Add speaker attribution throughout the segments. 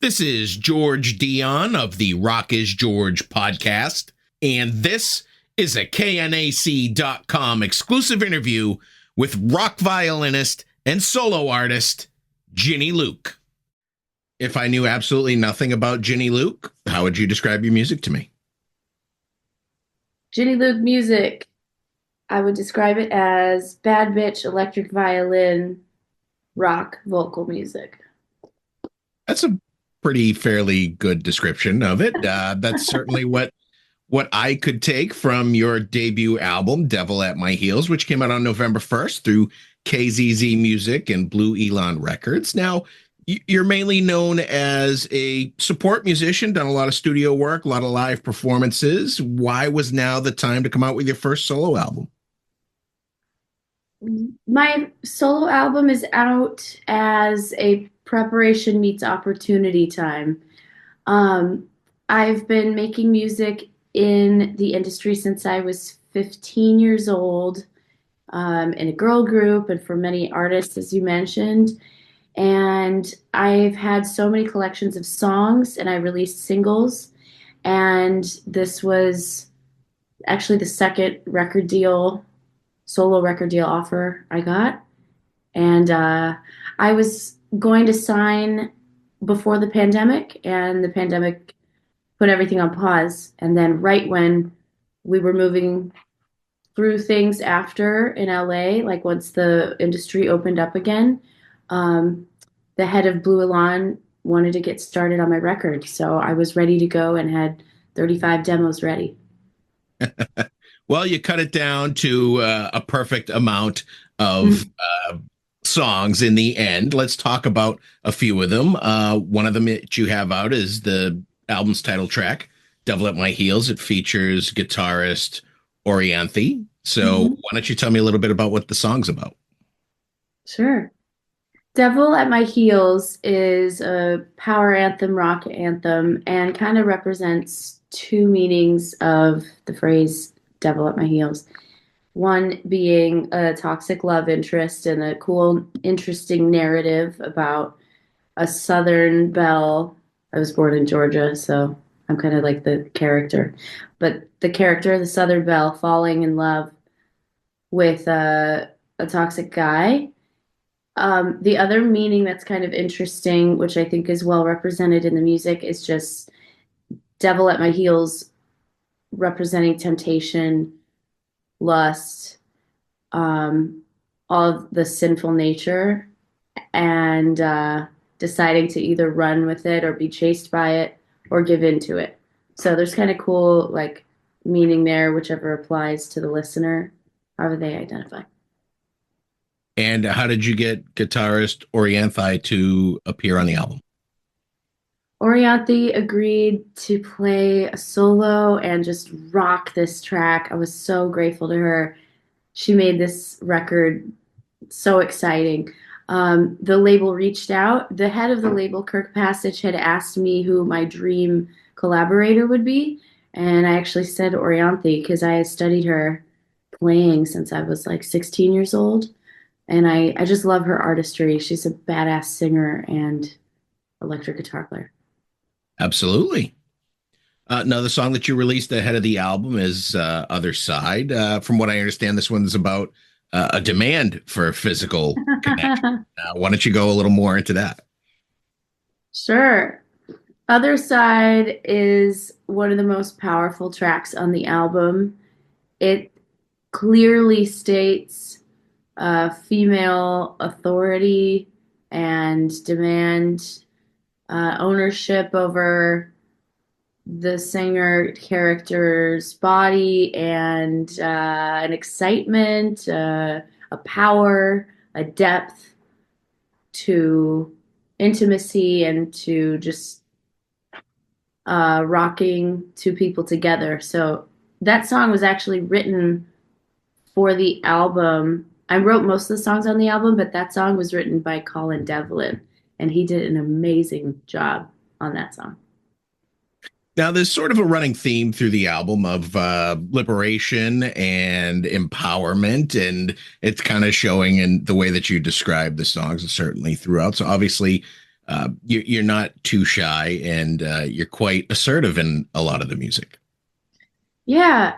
Speaker 1: This is George Dionne of the Rock is George podcast, and this is a KNAC.com exclusive interview with rock violinist and solo artist GINNY LUKE. If I knew absolutely nothing about GINNY LUKE, how would you describe your music to me?
Speaker 2: GINNY LUKE music, I would describe it as bad bitch electric violin rock vocal music.
Speaker 1: That's a pretty fairly good description of it. That's certainly what I could take from your debut album, Devil at My Heels, which came out on November 1st through KZZ Music and Blue Elan Records. Now, you're mainly known as a support musician, done a lot of studio work, a lot of live performances. Why was now the time to come out with your first solo album?
Speaker 2: My solo album is out as a preparation meets opportunity time. Um, I've been making music in the industry since I was 15 years old, in a girl group and for many artists, as you mentioned. And I've had so many collections of songs and I released singles. And this was actually the second solo record deal offer I got. And I was going to sign before the pandemic, and the pandemic put everything on pause. And then, right when we were moving through things after in LA, like once the industry opened up again, the head of Blue Elan wanted to get started on my record. So I was ready to go and had 35 demos ready.
Speaker 1: Well, you cut it down to a perfect amount of songs in the end. Let's talk about a few of them. One of them that you have out is the album's title track, Devil at My Heels. It features guitarist ORIANTHI. So why don't you tell me a little bit about what the song's about?
Speaker 2: Sure. Devil at My Heels is a power anthem, rock anthem, and kind of represents two meanings of the phrase devil at my heels. One being a toxic love interest and a cool, interesting narrative about a Southern belle. I was born in Georgia, so I'm kind of like the character. But the character, the Southern belle, falling in love with a toxic guy. The other meaning that's kind of interesting, which I think is well represented in the music, is just devil at my heels, representing temptation, lust, all of the sinful nature, and deciding to either run with it or be chased by it or give in to it. So there's kind of cool like meaning there, whichever applies to the listener, however they identify.
Speaker 1: And how did you get guitarist ORIANTHI to appear on the album?
Speaker 2: Orianthi agreed to play a solo and just rock this track. I was so grateful to her. She made this record so exciting. The label reached out. The head of the label, Kirk Passage, had asked me who my dream collaborator would be. And I actually said Orianthi because I had studied her playing since I was like 16 years old. And I just love her artistry. She's a badass singer and electric guitar player.
Speaker 1: Absolutely. Now, the song that you released ahead of the album is Other Side. From what I understand, this one's about a demand for physical connection. Why don't you go a little more into that?
Speaker 2: Sure. Other Side is one of the most powerful tracks on the album. It clearly states female authority and demand, ownership over the singer character's body, and an excitement, a power, a depth to intimacy, and to just rocking two people together. So that song was actually written for the album. I wrote most of the songs on the album, but that song was written by Colin Devlin, and he did an amazing job on that song.
Speaker 1: Now, there's sort of a running theme through the album of liberation and empowerment, and it's kind of showing in the way that you describe the songs, certainly throughout. So obviously, you're not too shy, and you're quite assertive in a lot of the music.
Speaker 2: Yeah,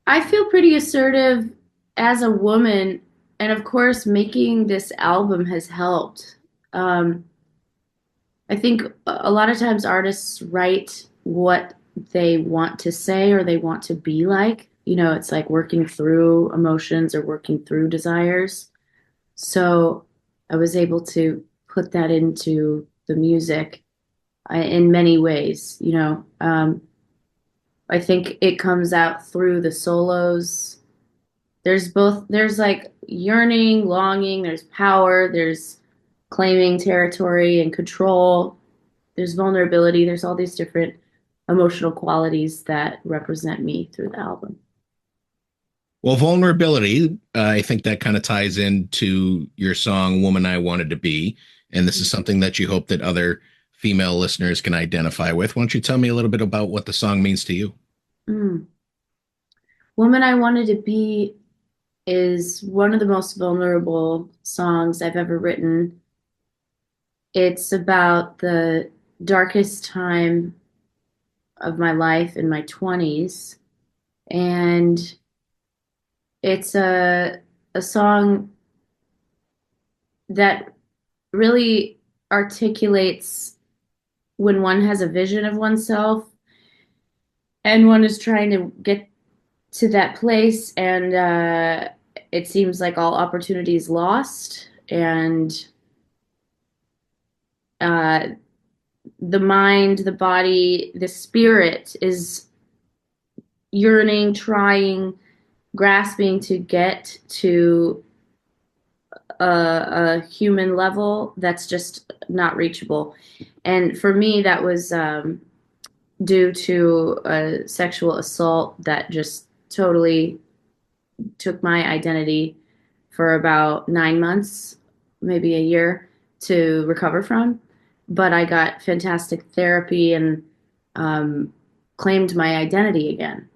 Speaker 2: I feel pretty assertive as a woman, and of course, making this album has helped. Um, I think a lot of times artists write what they want to say or they want to be like. You know, it's like working through emotions or working through desires. So I was able to put that into the music in many ways. I think it comes out through the solos. There's like yearning, longing, there's power, there's claiming territory and control, there's vulnerability, there's all these different emotional qualities that represent me through the album.
Speaker 1: Well, vulnerability, I think that kind of ties into your song "Woman I Wanted to Be," and this is something that you hope that other female listeners can identify with. Why don't you tell me a little bit about what the song means to you?
Speaker 2: Mm. Woman I Wanted to Be is one of the most vulnerable songs I've ever written. It's about the darkest time of my life in my 20s. And it's a song that really articulates when one has a vision of oneself and one is trying to get to that place, and it seems like all opportunities lost, and uh, the mind, the body, the spirit is yearning, trying, grasping to get to a human level that's just not reachable. And for me, that was due to a sexual assault that just totally took my identity for about 9 months, maybe a year to recover from. But I got fantastic therapy and um, claimed my identity again,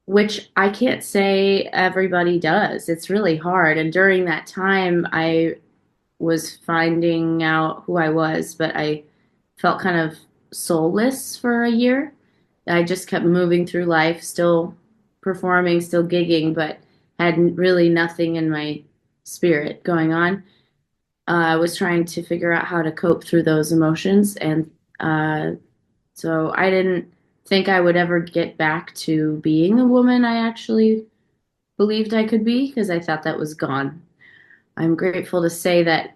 Speaker 2: which I can't say everybody does. It's really hard. And during that time, I was finding out who I was, but I felt kind of soulless for a year. I just kept moving through life, still performing, still gigging, but had really nothing in my spirit going on. I was trying to figure out how to cope through those emotions, and so I didn't think I would ever get back to being the woman I actually believed I could be because I thought that was gone. I'm grateful to say that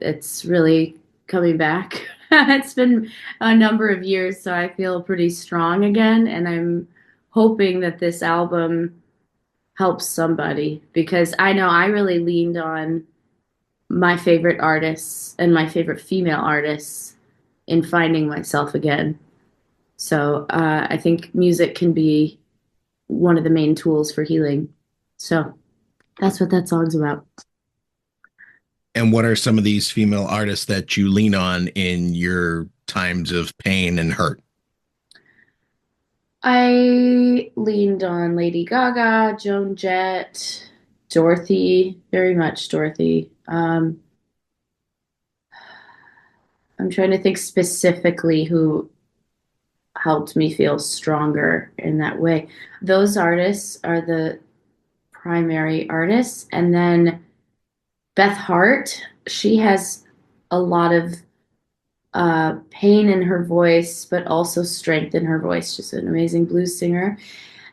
Speaker 2: it's really coming back. It's been a number of years, so I feel pretty strong again, and I'm hoping that this album helps somebody because I know I really leaned on my favorite artists and my favorite female artists in finding myself again. So I think music can be one of the main tools for healing. So that's what that song's about.
Speaker 1: And what are some of these female artists that you lean on in your times of pain and hurt?
Speaker 2: I leaned on Lady Gaga, Joan Jett, Dorothy, very much Dorothy. I'm trying to think specifically who helped me feel stronger in that way. Those artists are the primary artists. And then Beth Hart, she has a lot of pain in her voice, but also strength in her voice. She's an amazing blues singer.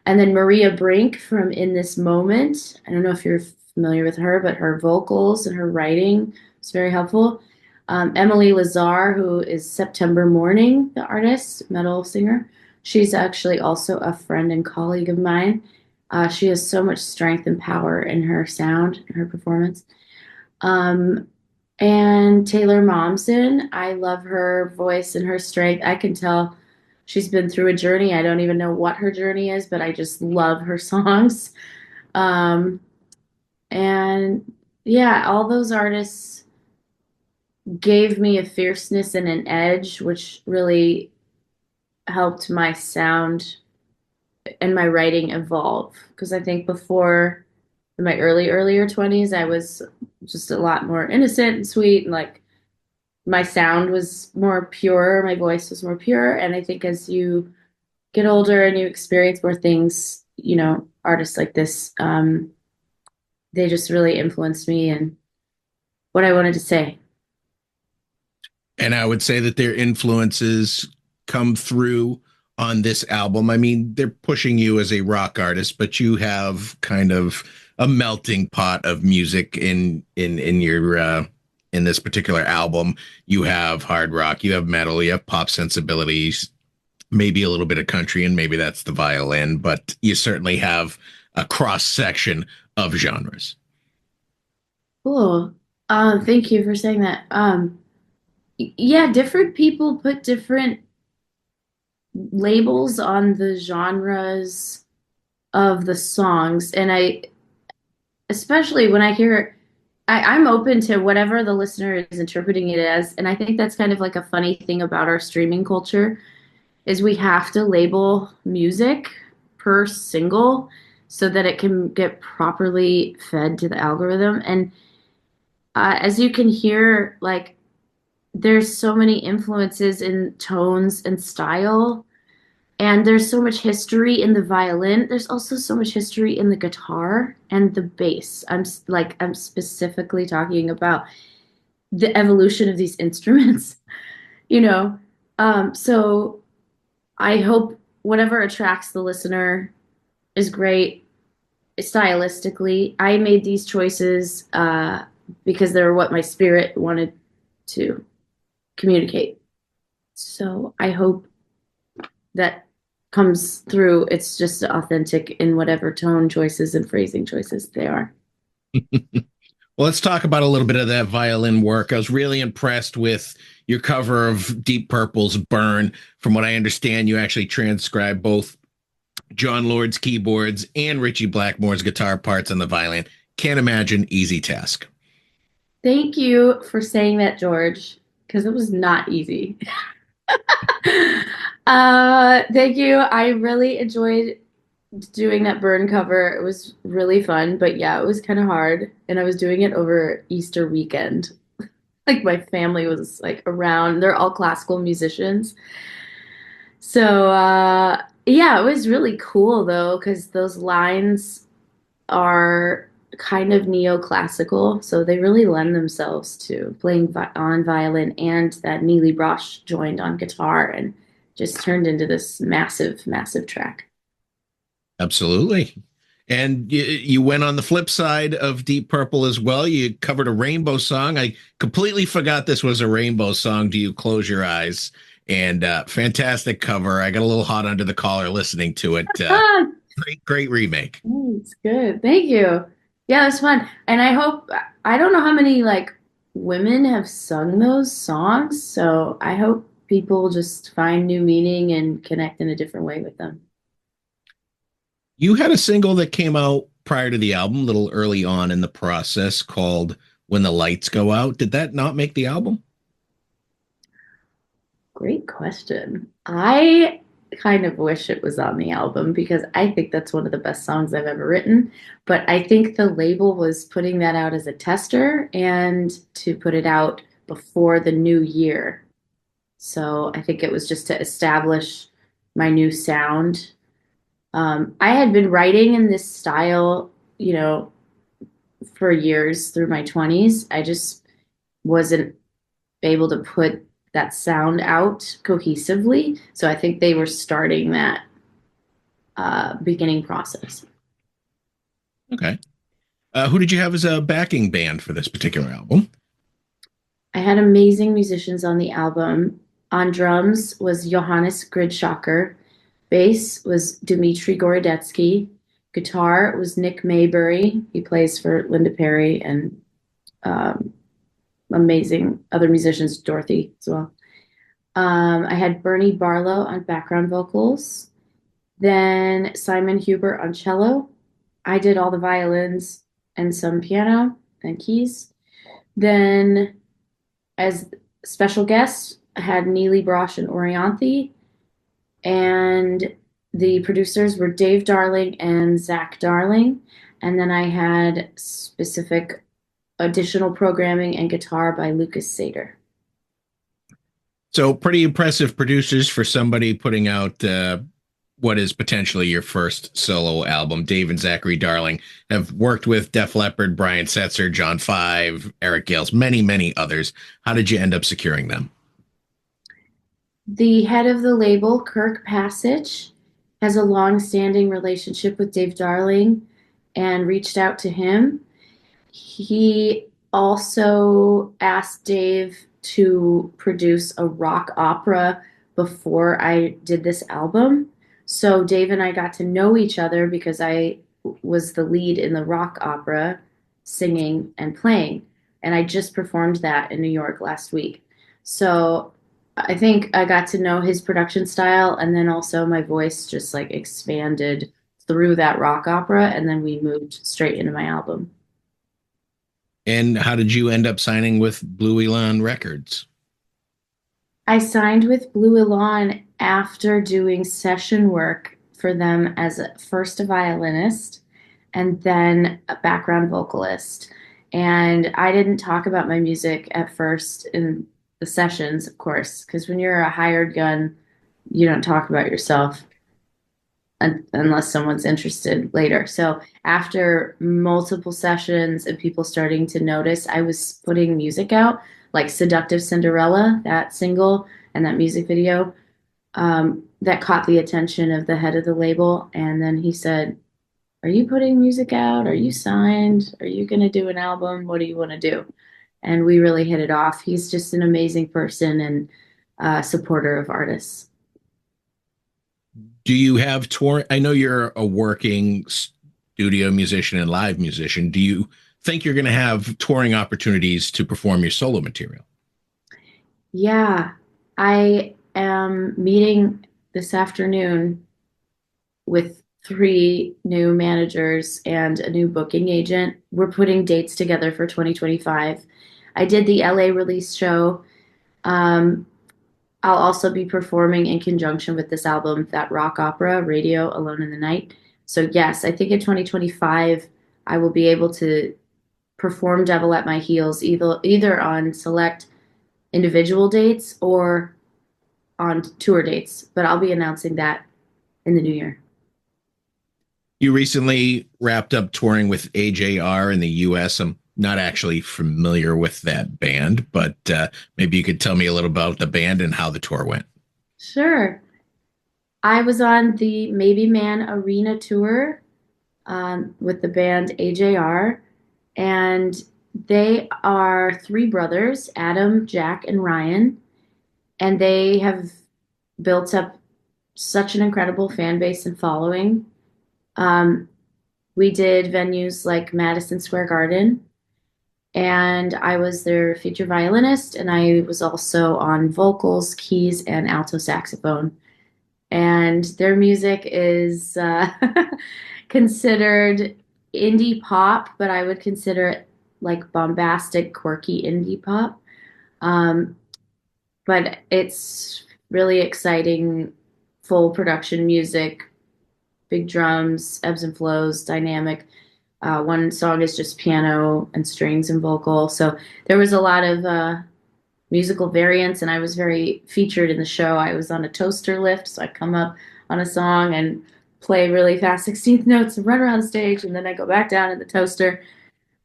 Speaker 2: And then Maria Brink from In This Moment. I don't know if you're familiar with her, but her vocals and her writing is very helpful. Emily Lazar, who is September Morning, the artist, metal singer. She's actually also a friend and colleague of mine. She has so much strength and power in her sound and her performance. Um, and Taylor Momsen, I love her voice and her strength. I can tell she's been through a journey. I don't even know what her journey is, but I just love her songs. Um, and yeah, all those artists gave me a fierceness and an edge, which really helped my sound and my writing evolve. Because I think before, in my earlier 20s, I was just a lot more innocent and sweet and like my sound was more pure, my voice was more pure. And I think as you get older and you experience more things, artists like this, they just really influenced me and what I wanted to say.
Speaker 1: And I would say that their influences come through on this album. I mean, they're pushing you as a rock artist, but you have kind of a melting pot of music in your in this particular album. You have hard rock, you have metal, you have pop sensibilities, maybe a little bit of country, and maybe that's the violin, but you certainly have a cross section of genres.
Speaker 2: Cool. Thank you for saying that. Yeah, different people put different labels on the genres of the songs, and especially when I hear, I'm open to whatever the listener is interpreting it as, and I think that's kind of like a funny thing about our streaming culture is we have to label music per single so that it can get properly fed to the algorithm. And as you can hear, like there's so many influences in tones and style, and there's so much history in the violin. There's also so much history in the guitar and the bass. I'm specifically talking about the evolution of these instruments, you know. So I hope whatever attracts the listener is great stylistically. I made these choices because they're what my spirit wanted to communicate. So I hope that comes through. It's just authentic in whatever tone choices and phrasing choices they are.
Speaker 1: Well, let's talk about a little bit of that violin work. I was really impressed with your cover of Deep Purple's Burn. From what I understand, you actually transcribed both John Lord's keyboards and Richie Blackmore's guitar parts on the violin. Can't imagine easy task.
Speaker 2: Thank you for saying that, George, because it was not easy. Thank you. I really enjoyed doing that burn cover. It was really fun, but yeah, it was kind of hard. And I was doing it over Easter weekend. Like my family was like around. They're all classical musicians. So yeah, it was really cool though, because those lines are kind of neoclassical, so they really lend themselves to playing on violin, and that Neely Brosh joined on guitar and just turned into this massive, massive track.
Speaker 1: Absolutely. And you went on the flip side of Deep Purple as well. You covered a rainbow song. I completely forgot this was a rainbow song. Do you close your eyes? And fantastic cover. I got a little hot under the collar listening to it.
Speaker 2: Ah,
Speaker 1: Great, great remake.
Speaker 2: it's good. Thank you. Yeah, it was fun. And I hope, I don't know how many like women have sung those songs, so I hope people just find new meaning and connect in a different way with them.
Speaker 1: You had a single that came out prior to the album, a little early on in the process, called When the Lights Go Out. Did that not make the album?
Speaker 2: Great question. I kind of wish it was on the album because I think that's one of the best songs I've ever written. But I think the label was putting that out as a tester and to put it out before the new year. So I think it was just to establish my new sound. I had been writing in this style, you know, for years through my 20s. I just wasn't able to put that sound out cohesively. So I think they were starting that beginning process.
Speaker 1: Okay. Who did you have as a backing band for this particular album?
Speaker 2: I had amazing musicians on the album. On drums was Johannes Gridshacker. Bass was Dmitry Gorodetsky. Guitar was Nick Maybury. He plays for Linda Perry and um, amazing other musicians, Dorothy as well. I had Bernie Barlow on background vocals, then Simon Huber on cello. I did all the violins and some piano and keys. Then, as special guests, I had Neely Brosh and Orianthi, and the producers were Dave Darling and Zach Darling. And then I had specific additional programming and guitar by Lucas Sater.
Speaker 1: So pretty impressive producers for somebody putting out what is potentially your first solo album. Dave and Zachary Darling have worked with Def Leppard, Brian Setzer, John Five, Eric Gales, many, many others. How did you end up securing them?
Speaker 2: The head of the label, Kirk Passage, has a long-standing relationship with Dave Darling and reached out to him. He also asked Dave to produce a rock opera before I did this album. So Dave and I got to know each other because I was the lead in the rock opera, singing and playing. And I just performed that in New York last week. So I think I got to know his production style, and then also my voice just like expanded through that rock opera, and then we moved straight into my album.
Speaker 1: And how did you end up signing with Blue Elan Records?
Speaker 2: I signed with Blue Elan after doing session work for them as first a violinist and then a background vocalist. And I didn't talk about my music at first in the sessions, of course, because when you're a hired gun, you don't talk about yourself unless someone's interested later. So after multiple sessions and people starting to notice, I was putting music out, like Seductive Cinderella, that single and that music video, that caught the attention of the head of the label. And then he said, "Are you putting music out? Are you signed? Are you going to do an album? What do you want to do?" And we really hit it off. He's just an amazing person and supporter of artists.
Speaker 1: Do you have tour? I know you're a working studio musician and live musician. Do you think you're going to have touring opportunities to perform your solo material?
Speaker 2: Yeah, I am meeting this afternoon with three new managers and a new booking agent. We're putting dates together for 2025. I did the LA release show. Um, I'll also be performing in conjunction with this album, that rock opera, Radio Alone in the Night. So, yes, I think in 2025, I will be able to perform Devil at My Heels either on select individual dates or on tour dates, but I'll be announcing that in the new year.
Speaker 1: You recently wrapped up touring with AJR in the US. I'm not actually familiar with that band, but maybe you could tell me a little about the band and how the tour went.
Speaker 2: Sure. I was on the Maybe Man Arena tour with the band AJR, and they are three brothers, Adam, Jack, and Ryan, and they have built up such an incredible fan base and following. Um, we did venues like Madison Square Garden, and I was their feature violinist, and I was also on vocals, keys, and alto saxophone. And their music is considered indie pop, but I would consider it like bombastic, quirky indie pop. Um, but it's really exciting, full production music, big drums, ebbs and flows, dynamic. One song is just piano and strings and vocal. So there was a lot of musical variants, and I was very featured in the show. I was on a toaster lift, so I come up on a song and play really fast 16th notes and run around stage, and then I go back down in the toaster.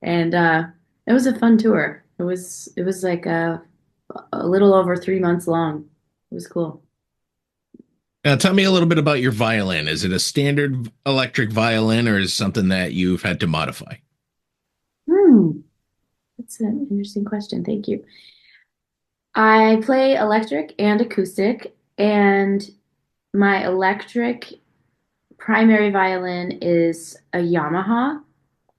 Speaker 2: And it was a fun tour. It was like a little over 3 months long. It was cool.
Speaker 1: Now, tell me a little bit about your violin. Is it a standard electric violin or is it something that you've had to modify?
Speaker 2: Hmm, that's an interesting question. Thank you. I play electric and acoustic, and my electric primary violin is a Yamaha.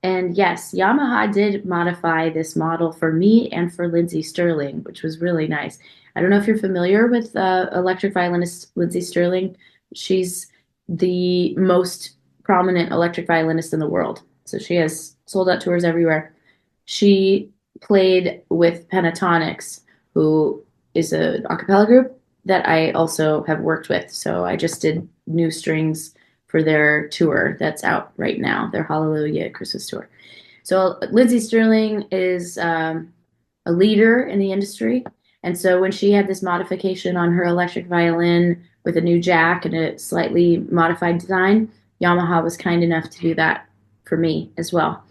Speaker 2: And yes, Yamaha did modify this model for me and for Lindsey Stirling, which was really nice. I don't know if you're familiar with electric violinist Lindsey Stirling. She's the most prominent electric violinist in the world. So she has sold out tours everywhere. She played with Pentatonics, who is an a cappella group that I also have worked with. So I just did new strings for their tour that's out right now, their Hallelujah Christmas tour. So Lindsey Stirling is a leader in the industry. And so when she had this modification on her electric violin with a new jack and a slightly modified design, Yamaha was kind enough to do that for me as well,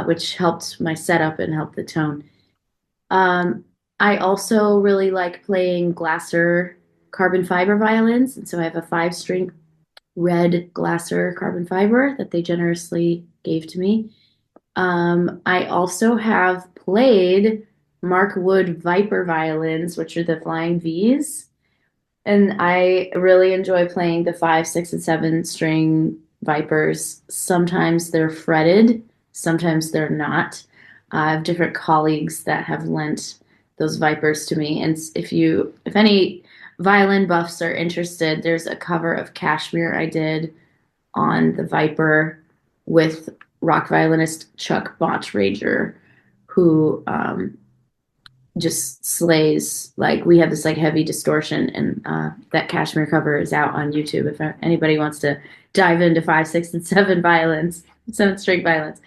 Speaker 2: which helped my setup and helped the tone. Um, I also really like playing Glasser carbon fiber violins, and so I have a 5 string red Glasser carbon fiber that they generously gave to me. I also have played Mark Wood Viper violins, which are the flying V's. And I really enjoy playing the 5, 6, and 7 string Vipers. Sometimes they're fretted, sometimes they're not. I have different colleagues that have lent those Vipers to me. And if any violin buffs are interested, there's a cover of Kashmir I did on the Viper with rock violinist Chuck Botch Rager, who just slays. Like we have this like heavy distortion, and that Kashmir cover is out on YouTube if anybody wants to dive into 5, 6, and 7 violins, 7 string violins.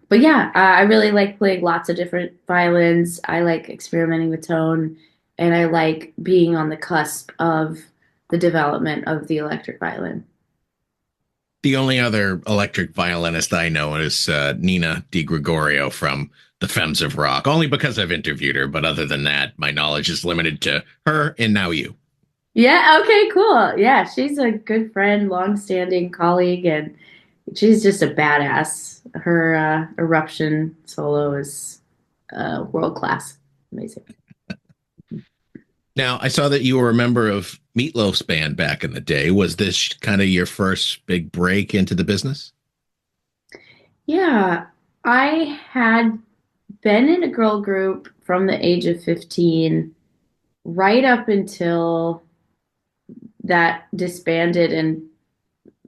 Speaker 2: But yeah, I really like playing lots of different violins. I like experimenting with tone, and I like being on the cusp of the development of the electric violin.
Speaker 1: The only other electric violinist I know is Nina Di Gregorio from the Femmes of Rock, only because I've interviewed her. But other than that, my knowledge is limited to her and now you.
Speaker 2: Yeah, okay, cool. Yeah, she's a good friend, long-standing colleague, and she's just a badass. Her eruption solo is world class. Amazing.
Speaker 1: Now, I saw that you were a member of Meat Loaf's band back in the day. Was this kind of your first big break into the business?
Speaker 2: Yeah, I had been in a girl group from the age of 15 right up until that disbanded and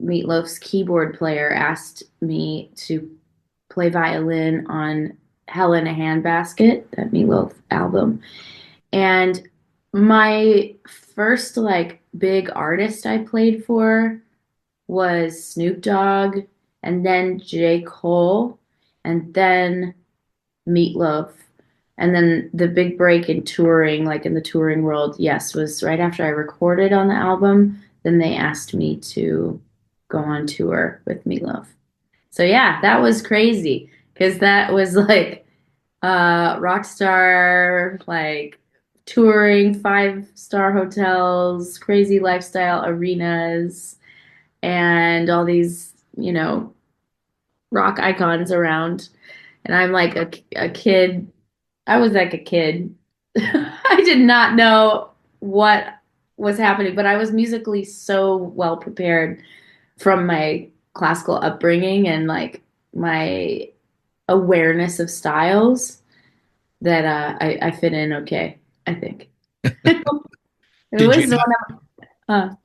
Speaker 2: Meatloaf's keyboard player asked me to play violin on Hell in a Handbasket, that Meatloaf album. And my first like big artist I played for was Snoop Dogg, and then J. Cole, and then Meatloaf. And then the big break in touring, like in the touring world, yes, was right after I recorded on the album. Then they asked me to go on tour with Meatloaf. So yeah, that was crazy because that was like rock star, like touring 5 star hotels, crazy lifestyle arenas, and all these, rock icons around. And I'm like a kid. I was like a kid. I did not know what was happening, but I was musically so well prepared from my classical upbringing and like my awareness of styles that I fit in okay, I think. It
Speaker 1: Did you
Speaker 2: was one of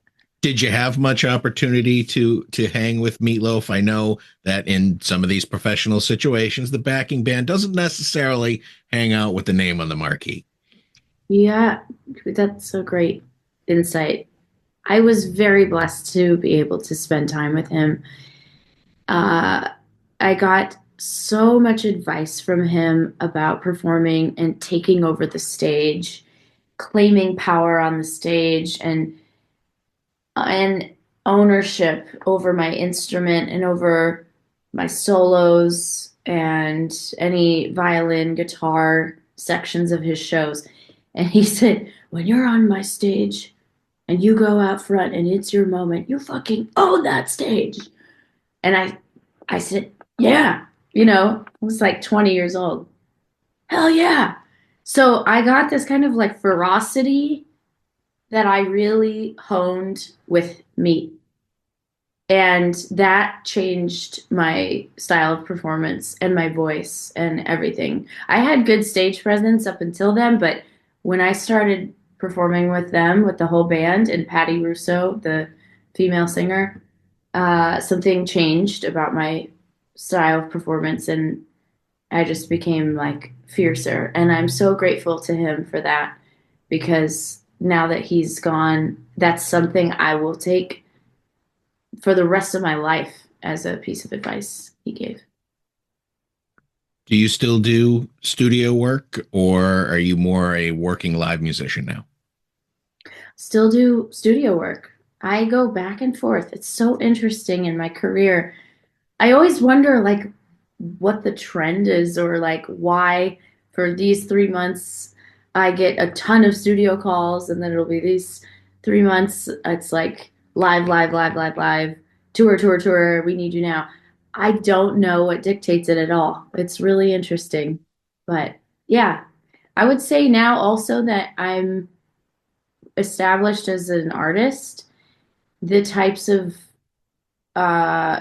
Speaker 1: did you have much opportunity to hang with Meatloaf? I know that in some of these professional situations, the backing band doesn't necessarily hang out with the name on the marquee.
Speaker 2: yeah, that's so great insight. I was very blessed to be able to spend time with him. Uh, I got so much advice from him about performing and taking over the stage, claiming power on the stage, and ownership over my instrument and over my solos and any violin, guitar sections of his shows. And he said, when you're on my stage and you go out front and it's your moment, you fucking own that stage. And I said, yeah, I was like 20 years old. Hell yeah. So I got this kind of like ferocity that I really honed with Meat. And that changed my style of performance and my voice and everything. I had good stage presence up until then, but when I started performing with them, with the whole band and Patty Russo, the female singer, something changed about my style of performance, and I just became like fiercer. And I'm so grateful to him for that because now that he's gone, that's something I will take for the rest of my life as a piece of advice he gave.
Speaker 1: Do you still do studio work, or are you more a working live musician now?
Speaker 2: Still do studio work. I go back and forth. It's so interesting in my career. I always wonder like what the trend is or like why for these 3 months I get a ton of studio calls and then it'll be these 3 months it's like live, live, live, live, live, tour, tour, tour, we need you now. I don't know what dictates it at all. It's really interesting. But yeah, I would say now also that I'm established as an artist, the types of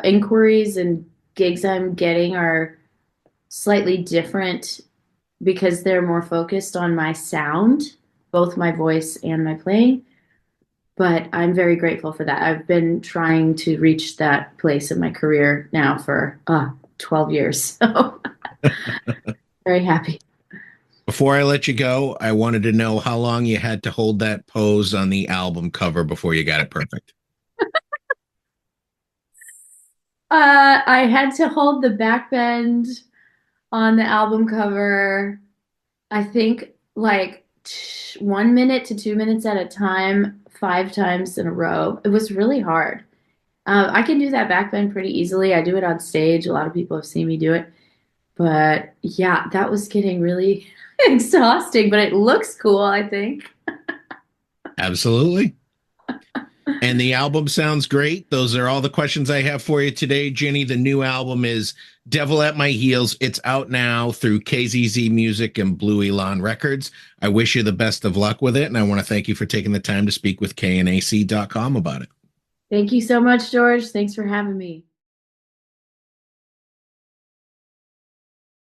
Speaker 2: inquiries and gigs I'm getting are slightly different because they're more focused on my sound, both my voice and my playing. But I'm very grateful for that. I've been trying to reach that place in my career now for 12 years. So very happy.
Speaker 1: Before I let you go, I wanted to know how long you had to hold that pose on the album cover before you got it perfect.
Speaker 2: I had to hold the back bend on the album cover, I think like 1 minute to 2 minutes at a time, 5 times in a row. It was really hard. I can do that back bend pretty easily. I do it on stage. A lot of people have seen me do it. But yeah, that was getting really exhausting, but it looks cool, I think.
Speaker 1: Absolutely. And the album sounds great. Those are all the questions I have for you today, Ginny. The new album is Devil at My Heels. It's out now through KZZ Music and Blue Elan Records. I wish you the best of luck with it. And I want to thank you for taking the time to speak with KNAC.com about it.
Speaker 2: Thank you so much, George. Thanks for having me.